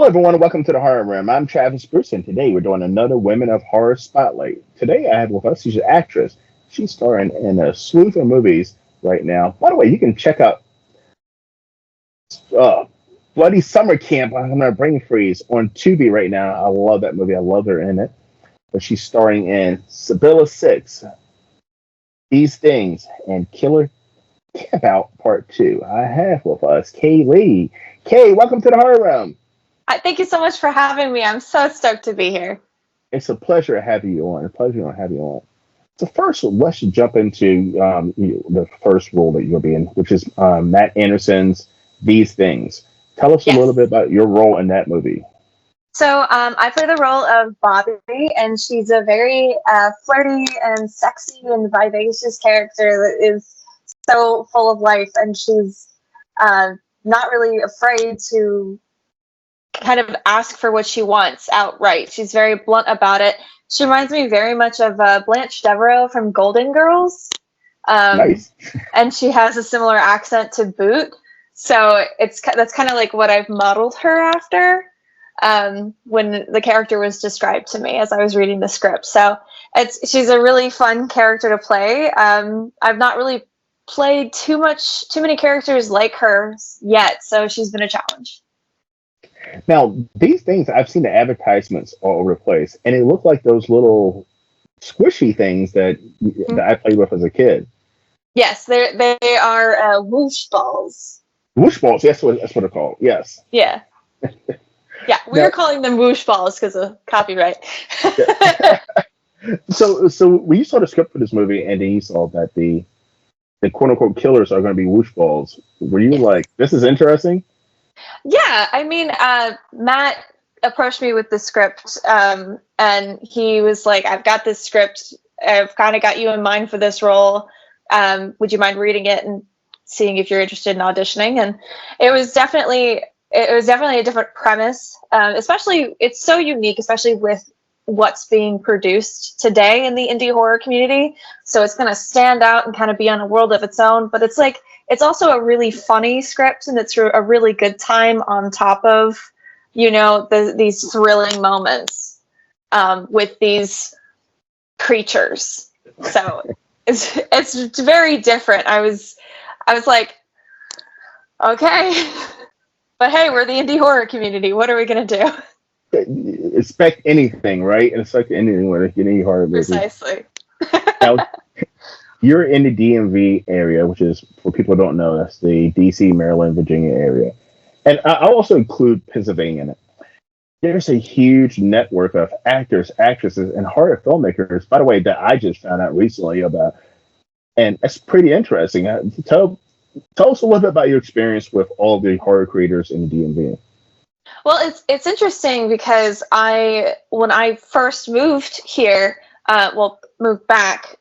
Hello, everyone, and welcome to the Horror Room. I'm Travis Bruce, and today we're doing another Women of Horror Spotlight. Today I have with us, she's an actress. She's starring in a slew of movies right now. By the way, you can check out uh, Bloody Summer Camp on her Brain Freeze on Tubi right now. I love that movie. I love her in it. But she's starring in Sibylla 6, These Things, and Killer Camp Out Part 2. I have with us Kay Lee. Kay, welcome to the Horror Room. Thank you so much for having me. I'm so stoked to be here. It's a pleasure having you on. A pleasure to have you on. So first, let's jump into the first role that you'll be in, which is Matt Anderson's These Things. Tell us a little bit about your role in that movie. So I play the role of Bobby, and she's a very flirty and sexy and vivacious character that is so full of life, and she's not really afraid to kind of ask for what she wants outright. She's very blunt about it. She reminds me very much of Blanche Devereaux from Golden Girls. Nice. And she has a similar accent to boot. So that's kind of like what I've modeled her after when the character was described to me as I was reading the script. So she's a really fun character to play. I've not really played too many characters like her yet, so she's been a challenge. Now, These Things, I've seen the advertisements all over the place, and it looked like those little squishy things that I played with as a kid. Yes, they are whoosh balls. Whoosh balls, that's what they're called. Yes. Yeah. Yeah, we were calling them whoosh balls because of copyright. So when you saw the script for this movie, and then you saw that the quote unquote killers are going to be whoosh balls, were you like, this is interesting? Yeah, I mean, Matt approached me with the script, and he was like, I've got this script. I've kind of got you in mind for this role. Would you mind reading it and seeing if you're interested in auditioning? And it was definitely a different premise. Especially, it's so unique, especially with what's being produced today in the indie horror community. So it's going to stand out and kind of be on a world of its own. But it's also a really funny script, and it's a really good time on top of, these thrilling moments with these creatures. So it's very different. I was like, okay, but hey, we're the indie horror community. What are we gonna do? Expect anything, right? And expect anything with an indie horror movie. Precisely. Now, you're in the DMV area, which is, for people who don't know, that's the DC, Maryland, Virginia area. And I'll also include Pennsylvania in it. There's a huge network of actors, actresses, and horror filmmakers, by the way, that I just found out recently about. And it's pretty interesting. Tell us a little bit about your experience with all the horror creators in the DMV. Well, it's interesting because when I first moved here, moved back,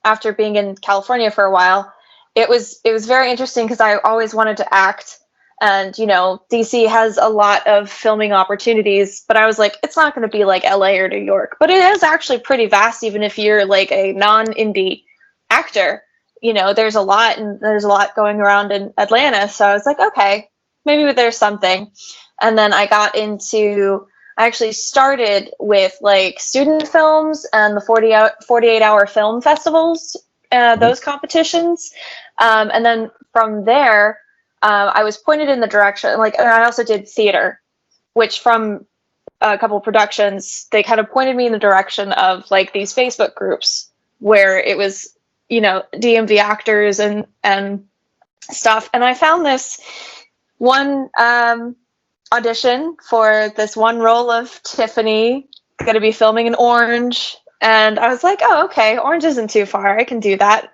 after being in California for a while, it was very interesting because I always wanted to act, and DC has a lot of filming opportunities, but I was like, it's not going to be like LA or New York, but it is actually pretty vast, even if you're like a non-indie actor. There's a lot going around in Atlanta, so I was like, okay, maybe there's something. And then I actually started with like student films and the 48-hour film festivals, those competitions. And then from there, I was pointed in the direction, and I also did theater, which from a couple of productions, they kind of pointed me in the direction of like these Facebook groups where it was, DMV actors and stuff. And I found this one, audition for this one role of Tiffany, going to be filming in Orange, and I was like, oh, okay, Orange isn't too far, I can do that.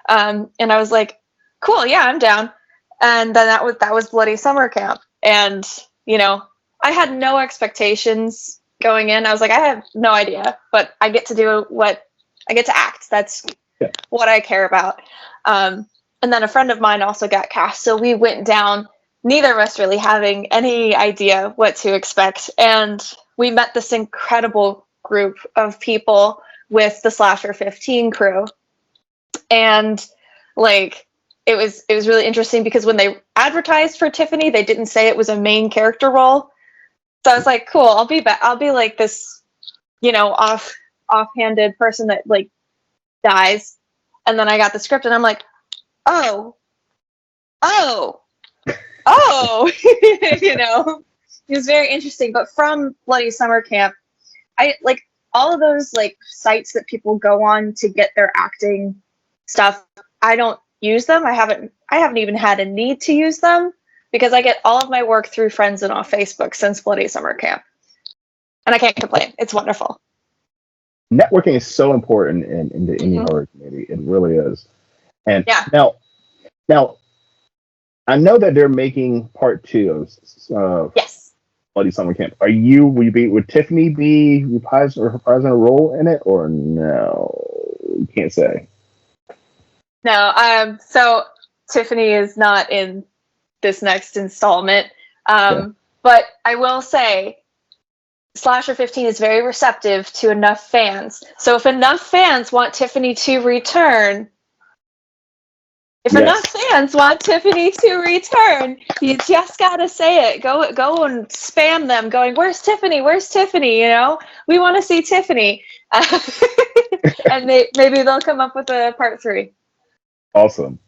And I was like, cool, yeah, I'm down. And then that was Bloody Summer Camp, and I had no expectations going in. I was like, I have no idea, but I get to act. That's what I care about. And then a friend of mine also got cast, so we went down, neither of us really having any idea what to expect. And we met this incredible group of people with the Slasher 15 crew. And it was really interesting because when they advertised for Tiffany, they didn't say it was a main character role. So I was like, cool, I'll be back. I'll be like this, offhanded person that like dies. And then I got the script and I'm like, oh, oh, oh, it was very interesting. But from Bloody Summer Camp, I like all of those like sites that people go on to get their acting stuff. I don't use them. I haven't even had a need to use them because I get all of my work through friends and off Facebook since Bloody Summer Camp. And I can't complain. It's wonderful. Networking is so important in the indie horror community. It really is. And now, I know that they're making part 2 of yes. Bloody Summer Camp. Would Tiffany be reprising a role in it, or no? You can't say. No. So Tiffany is not in this next installment. But I will say, Slasher 15 is very receptive to enough fans. So if enough fans want Tiffany to return, enough fans want Tiffany to return, you just gotta say it. Go and spam them, going, "Where's Tiffany? Where's Tiffany? We want to see Tiffany." And maybe they'll come up with a part 3. Awesome.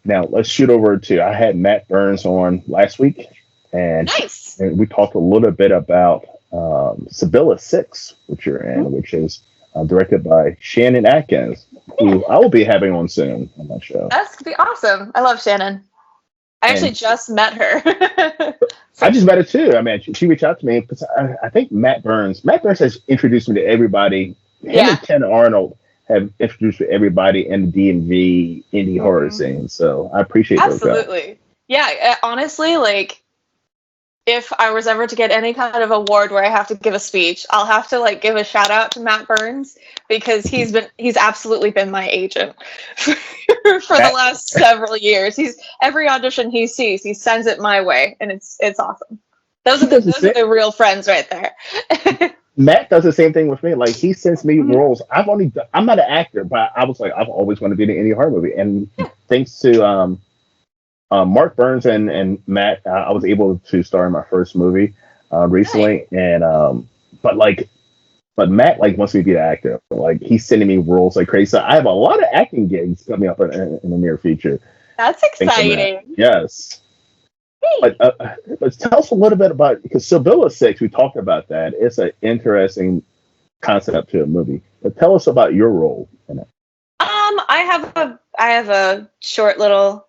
Now let's shoot over to. I had Matt Burns on last week, and nice. And we talked a little bit about Sibylla 6, which you're in, which is directed by Shannon Atkins, who I will be having on soon on my show. That's gonna be awesome. I love Shannon. I actually just met her. I just met her too. I mean, she reached out to me because I think Matt Burns has introduced me to everybody. Him and Ken Arnold have introduced me to everybody in the DMV indie horror scene. So I appreciate those guys. Absolutely. Yeah, honestly, like, if I was ever to get any kind of award where I have to give a speech, I'll have to like give a shout out to Matt Burns because he's absolutely been my agent for the last several years. Every audition he sees, he sends it my way, and it's awesome. Those are the real friends right there. Matt does the same thing with me. Like, he sends me roles. I'm not an actor, but I was like, I've always wanted to be in any horror movie, and thanks to Mark Burns and Matt, I was able to star in my first movie recently, and but Matt like wants me to be an actor. Like, he's sending me roles like crazy. So I have a lot of acting gigs coming up in the near future. That's exciting. Yes. But tell us a little bit about, because Sibylla 6, we talked about that. It's an interesting concept to a movie. But tell us about your role in it. I have a short little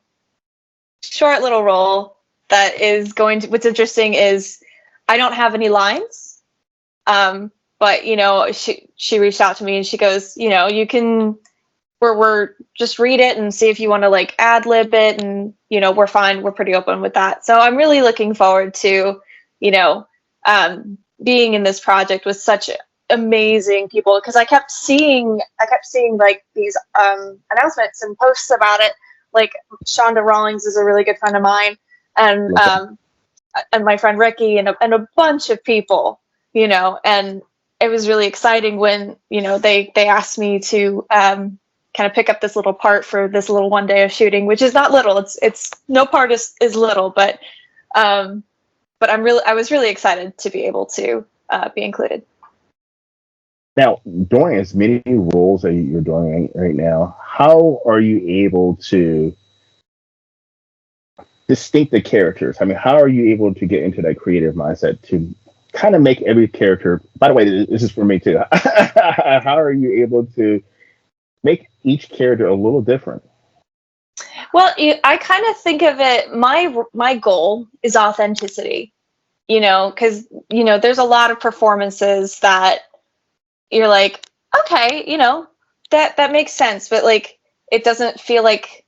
role that is going to. What's interesting is I don't have any lines, but she reached out to me and she goes, you can, we're just read it and see if you want to like ad lib it, and we're fine, we're pretty open with that. So I'm really looking forward to being in this project with such amazing people, because I kept seeing like these announcements and posts about it. Like, Shonda Rawlings is a really good friend of mine, and my friend Ricky, and a bunch of people, and it was really exciting when, they asked me to kind of pick up this little part for this little one day of shooting, which is not little. It's no part is little, but I was really excited to be able to be included. Now, doing as many roles that you're doing right now, how are you able to distinct the characters? I mean, how are you able to get into that creative mindset to kind of make every character? By the way, this is for me too. How are you able to make each character a little different? Well, I kind of think of it. My goal is authenticity. Because there's a lot of performances that you're like, okay, that makes sense, but like, it doesn't feel like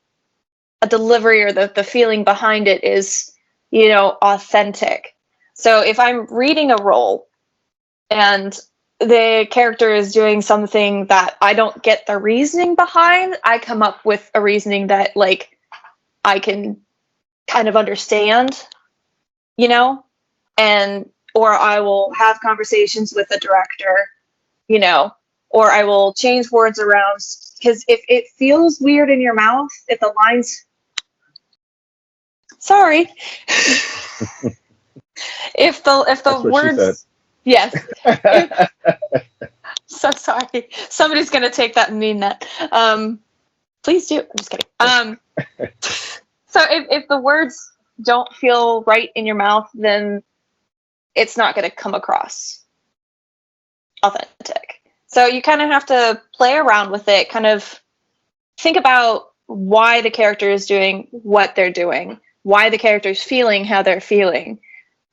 a delivery, or the feeling behind it is, authentic. So if I'm reading a role and the character is doing something that I don't get the reasoning behind, I come up with a reasoning that like I can kind of understand, or I will have conversations with the director, or I will change words around, because if it feels weird in your mouth, if the lines, sorry, If the That's what words, yes. So sorry. Somebody's gonna take that and mean that. Please do. I'm just kidding. So if the words don't feel right in your mouth, then it's not gonna come across authentic. So you kind of have to play around with it, kind of think about why the character is doing what they're doing, why the character is feeling how they're feeling,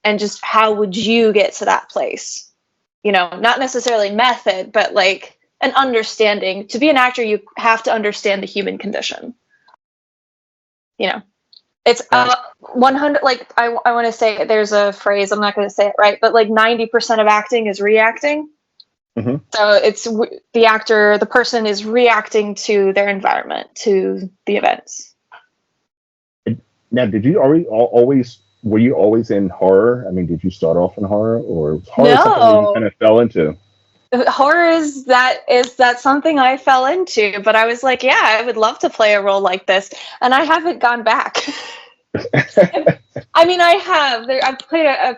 and just how would you get to that place? You know, not necessarily method, but like an understanding. To be an actor, you have to understand the human condition. You know, it's 100. Like I want to say, there's a phrase. I'm not going to say it right, but like 90% of acting is reacting. Mm-hmm. So it's the actor, the person is reacting to their environment, to the events. Now, did you always were you always in horror? I mean, did you start off in horror, or was horror something that you kind of fell into? Horror is that something I fell into, but I was like, yeah, I would love to play a role like this, and I haven't gone back. I mean, I have. I've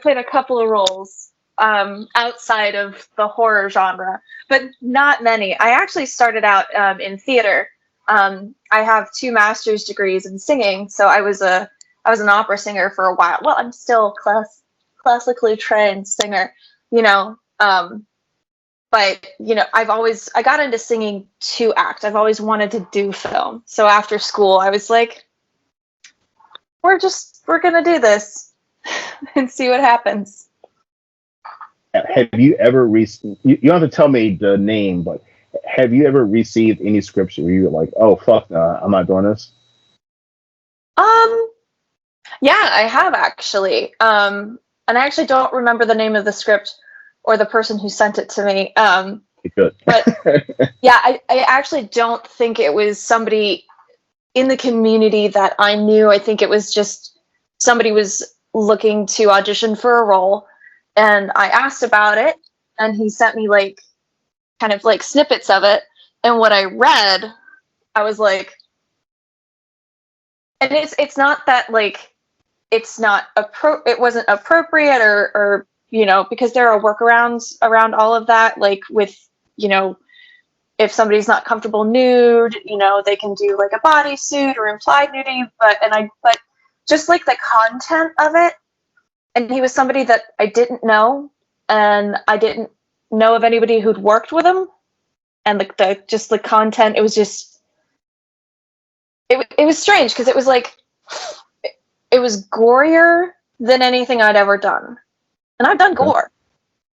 played a couple of roles outside of the horror genre, but not many. I actually started out in theater. I have 2 master's degrees in singing, so I was an opera singer for a while. Well, I'm still classically trained singer, you know. But you know, I got into singing to act. I've always wanted to do film. So after school, I was like, we're gonna do this and see what happens. Have you ever you don't have to tell me the name, but have you ever received any scripts where you're like, oh fuck, I'm not doing this? Yeah, I have actually. And I actually don't remember the name of the script or the person who sent it to me. Good. But yeah, I actually don't think it was somebody in the community that I knew. I think it was just somebody was looking to audition for a role, and I asked about it, and he sent me like kind of like snippets of it, and what I read, I was like, and it's not that like it's not it wasn't appropriate or you know, because there are workarounds around all of that, like with, you know, if somebody's not comfortable nude, you know, they can do like a bodysuit or implied nudity, but just like the content of it, and he was somebody that I didn't know, and I didn't know of anybody who'd worked with him, and the content, it was just it was strange because it was like it was gorier than anything I'd ever done, and I've done gore.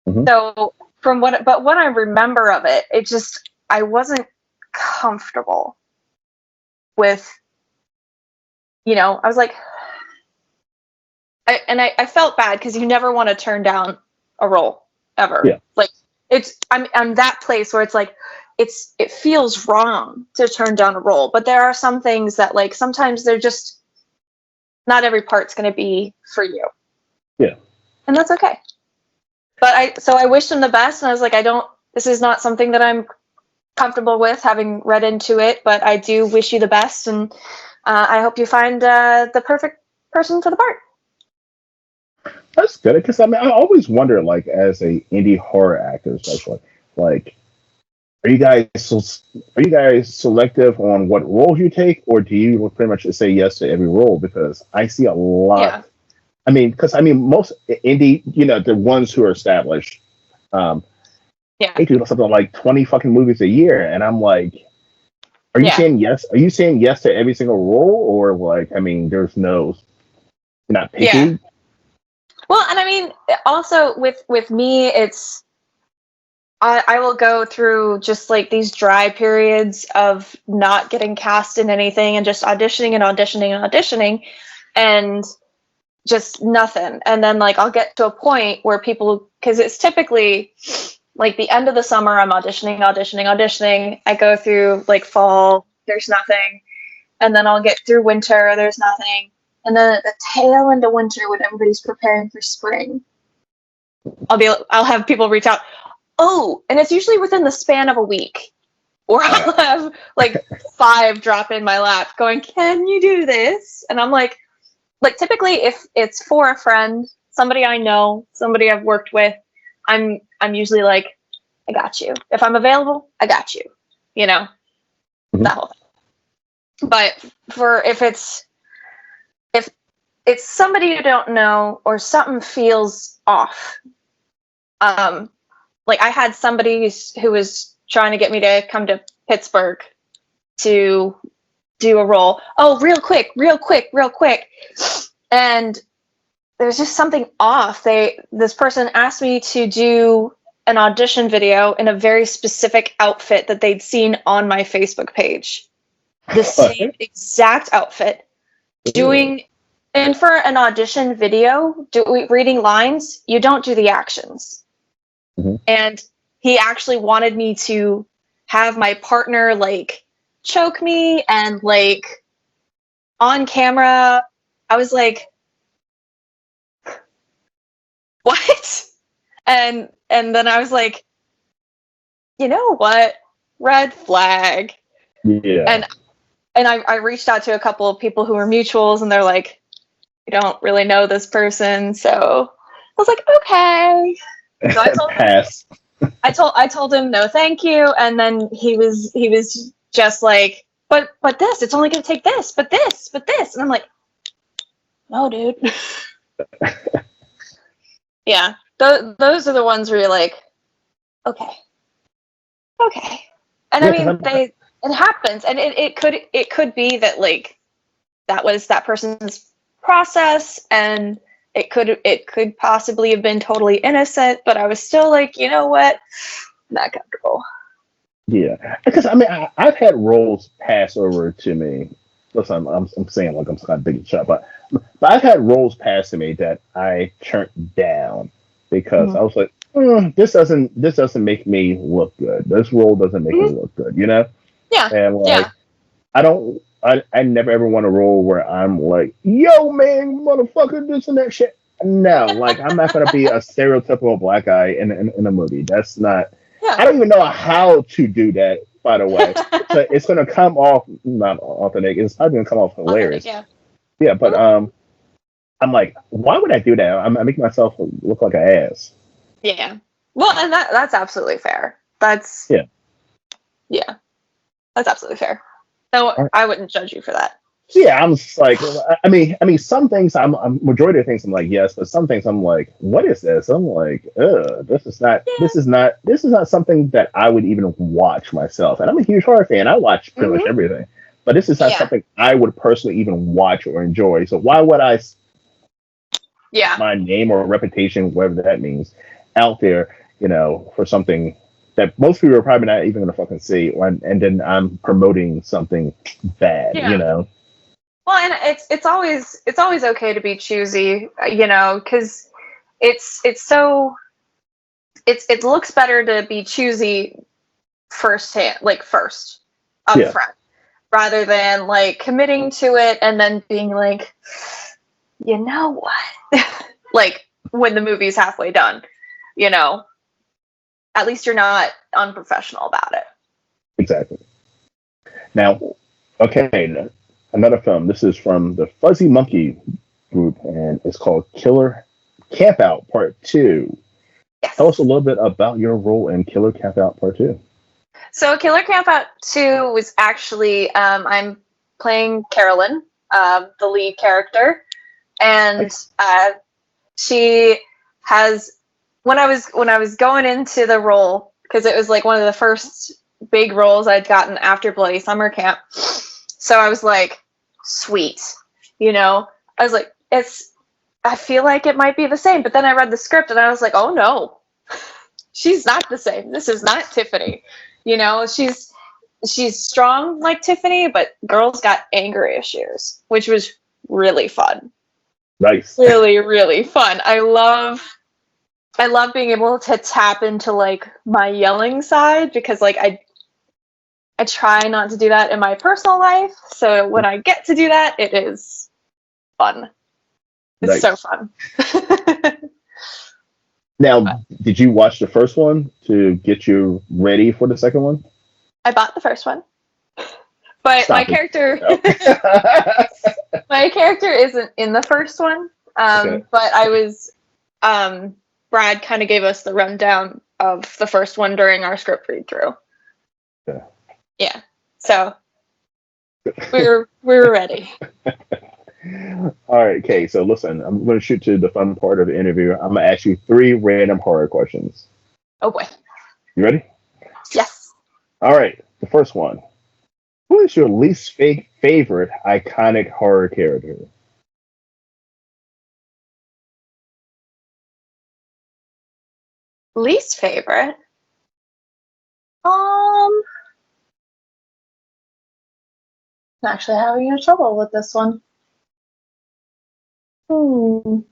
Mm-hmm. So what I remember of it, it just, I wasn't comfortable with, you know, I was like, I felt bad because you never want to turn down a role ever. Yeah. Like I'm that place where it's like, it feels wrong to turn down a role, but there are some things that like, sometimes they're just, not every part's going to be for you. Yeah. And that's okay. But I wished him the best, and I was like, this is not something that I'm comfortable with, having read into it, but I do wish you the best, and I hope you find the perfect person for the part. That's good, because I mean, I always wonder, like, as a indie horror actor, especially, like, are you guys selective on what roles you take, or do you pretty much say yes to every role? Because I see a lot. Yeah. I mean, most indie, you know, the ones who are established, they do something like 20 fucking movies a year, and I'm like, are you saying yes? Are you saying yes to every single role, or like, I mean, you're not picky? Yeah. Well, and I mean, also with me, it's I will go through just like these dry periods of not getting cast in anything and just auditioning and auditioning and auditioning, and just nothing. And then like I'll get to a point where people, because it's typically like the end of the summer, I'm auditioning. I go through like fall, there's nothing, and then I'll get through winter, there's nothing, and then at the tail end of winter, when everybody's preparing for spring, I'll have people reach out. Oh, and it's usually within the span of a week, or I'll have like 5 drop in my lap going, "Can you do this?" And I'm like typically if it's for a friend, somebody I know, somebody I've worked with, I'm usually like, I got you. If I'm available, I got you. You know, that whole thing. But if it's somebody you don't know or something feels off, like I had somebody who was trying to get me to come to Pittsburgh to do a role. Oh, real quick. And there's just something off. This person asked me to do an audition video in a very specific outfit that they'd seen on my Facebook page. The same exact outfit. And for an audition video, reading lines, you don't do the actions. Mm-hmm. And he actually wanted me to have my partner like choke me and like on camera. I was like, what? And then I was like, you know what? Red flag. Yeah. And I reached out to a couple of people who were mutuals, and they're like, you don't really know this person. So I was like, okay. So I told Pass. I told him no, thank you. And then he was just like, but this, it's only going to take this, but this. And I'm like, no, dude. Yeah. Those are the ones where you're like, okay. And I mean, it happens. And it could be that like, that was that person's process, and it could possibly have been totally innocent, but I was still like, you know what? Not comfortable. Yeah, because I mean, I've had roles pass over to me. Listen, I'm saying like I'm kind of big shot, but I've had roles pass to me that I turned down because I was like, this doesn't make me look good. This role doesn't make me look good, you know? Yeah. And like, I never ever want a role where I'm like, yo man, motherfucker, this and that shit. No, like I'm not gonna be a stereotypical black guy in a movie. That's not. Yeah. I don't even know how to do that. By the way, so it's gonna come off not authentic. It's probably gonna come off hilarious. Yeah, but I'm like, why would I do that? I'm making myself look like an ass. Yeah. Well, and that's absolutely fair. That's that's absolutely fair. So I wouldn't judge you for that. Yeah, I'm just like, I mean, some things I'm majority of things I'm like yes, but some things I'm like, what is this? I'm like, this is not something that I would even watch myself. And I'm a huge horror fan. I watch pretty much everything, but this is not something I would personally even watch or enjoy. So why would I? My name or reputation, whatever that means, out there, you know, for something that most people are probably not even going to fucking see, and then I'm promoting something bad, you know. Well, and it's always okay to be choosy, you know, because it looks better to be choosy first up front, rather than like committing to it and then being like, you know what, like when the movie's halfway done, you know, at least you're not unprofessional about it. Exactly. Now, okay. Another film. This is from the Fuzzy Monkey group, and it's called Killer Campout Part 2. Yes. Tell us a little bit about your role in Killer Campout Part 2. So Killer Campout 2 was actually, I'm playing Carolyn, the lead character, and she has, when I was going into the role, because it was like one of the first big roles I'd gotten after Bloody Summer Camp. So I was like, sweet, you know, I was like, I feel like it might be the same. But then I read the script and I was like, oh no, she's not the same. This is not Tiffany. You know, she's strong like Tiffany, but girl's got anger issues, which was really fun. Nice. Really, really fun. I love being able to tap into like my yelling side, because like I try not to do that in my personal life. So when I get to do that, it is fun. It's so fun. Now, did you watch the first one to get you ready for the second one? I bought the first one. But my character my character isn't in the first one. But I was Brad kind of gave us the rundown of the first one during our script read through. Yeah. Yeah. So we were ready. All right, Kay. So listen, I'm going to shoot to the fun part of the interview. I'm going to ask you 3 random horror questions. Oh boy. You ready? Yes. All right. The first one. Who is your least favorite iconic horror character? Least favorite? Actually having a trouble with this one. I'm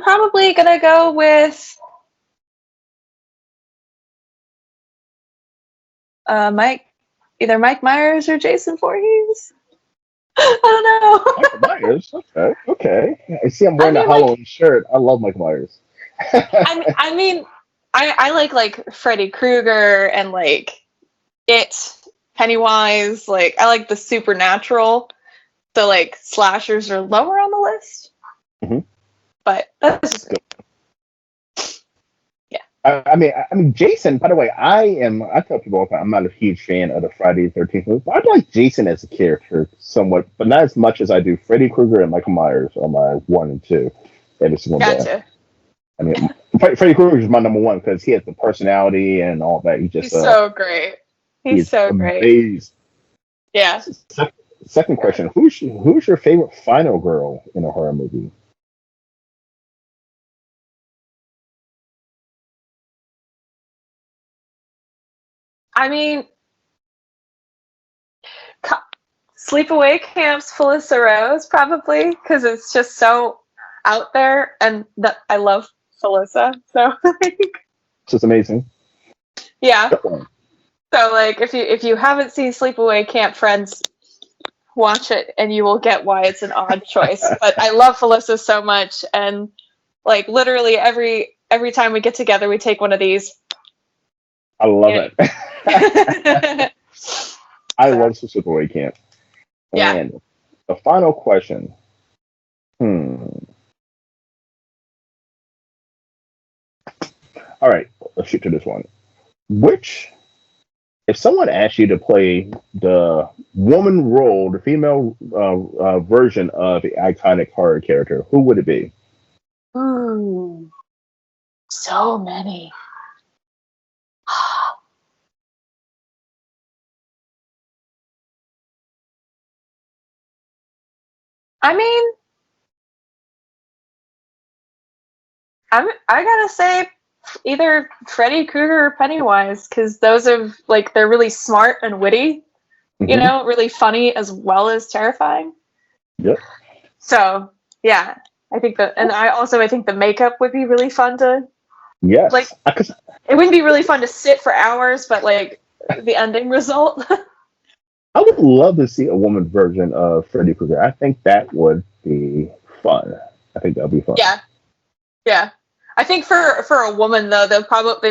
probably gonna go with either Mike Myers or Jason Voorhees. I don't know. Mike Myers. Okay. I see I'm wearing a Halloween shirt. I love Mike Myers. I mean, I like Freddy Krueger and like It, Pennywise. Like I like the supernatural. So like slashers are lower on the list. Mm-hmm. But that's just good. Yeah. I mean, Jason. By the way, I tell people all the time I'm not a huge fan of the Friday the 13th movie, but I like Jason as a character somewhat, but not as much as I do Freddy Krueger and Michael Myers are my 1 and 2 every single day. I mean, Freddy Krueger is my number 1 because he has the personality and all that. He's so great. He's so amazing. Great. Yeah. Second question: Who's your favorite final girl in a horror movie? I mean, Sleepaway Camp's Felissa Rose, probably, because it's just so out there, and I love Felissa, so It's just amazing. Yeah. So, like, if you haven't seen Sleepaway Camp, friends, watch it, and you will get why it's an odd choice. But I love Felissa so much, and like literally every time we get together, we take one of these. I love it. I love Sleepaway Camp. Yeah. And the final question. All right, let's shoot to this one. If someone asked you to play the woman role, the female version of the iconic horror character, who would it be? Ooh, so many. I mean, I gotta say either Freddy Krueger or Pennywise, because those are like they're really smart and witty, you know, really funny as well as terrifying. Yep. So yeah, I think I think the makeup would be really fun to. Yes. Like it wouldn't be really fun to sit for hours, but like the ending result. I would love to see a woman version of Freddy Krueger. I think that would be fun. I think that would be fun. Yeah. Yeah. I think for a woman though, they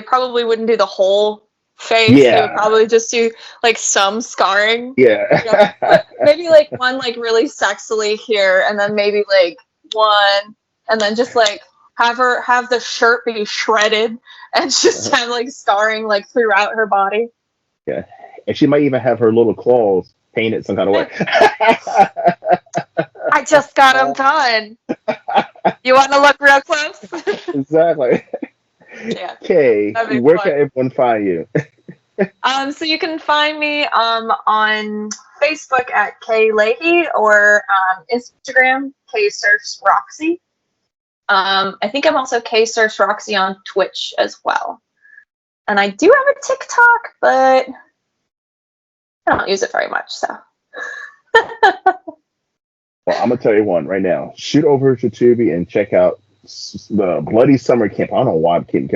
probably wouldn't do the whole face. Yeah. They would probably just do like some scarring. Yeah. You know? Maybe like one like really sexily here, and then maybe like one, and then just like have the shirt be shredded and just have like scarring like throughout her body. Yeah. And she might even have her little claws painted some kind of way. I just got them done. You want to look real close? Exactly. Yeah. Okay. Where can everyone find you? So you can find me on Facebook at Kay Leahy or Instagram Kay Surfs Roxy. I think I'm also Kay Surfs Roxy on Twitch as well. And I do have a TikTok, but I don't use it very much, so. Well, I'm gonna tell you one right now. Shoot over to Tubi and check out the Bloody Summer Camp. I don't know why I'm keeping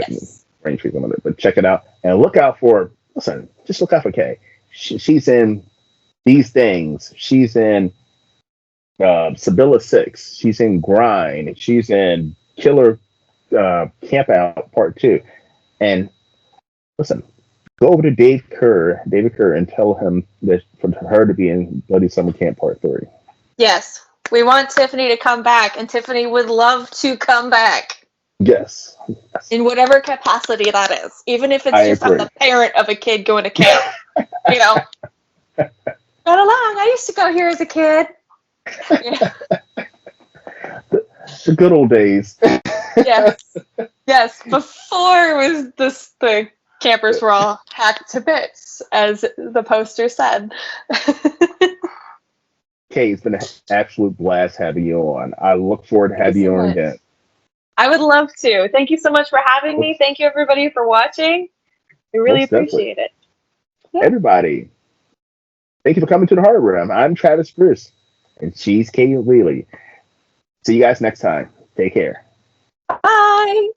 brain treatment on it, but check it out and look out for. Listen, just look out for Kay. She's in These Things. She's in Sibylla 6. She's in Grind. She's in Killer Camp Out Part 2. And listen, go over to David Kerr, and tell him that for her to be in Bloody Summer Camp Part 3. Yes, We want Tiffany to come back, and Tiffany would love to come back Yes. in whatever capacity that is, even if it's I just I'm agree. the parent of a kid going to camp. You know, run along. I used to go here as a kid. Yeah. The good old days. Yes, yes. Before it was this, the campers were all hacked to bits, as the poster said. Kay, it's been an absolute blast having you on. I look forward to Thank having you you so on much. again. I would love to. Thank you so much for having me. Thank you, everybody, for watching. I really Most definitely. appreciate it. Everybody, thank you for coming to the Hard Room. I'm Travis Bruce, and she's Kay Wheely. See you guys next time. Take care. Bye.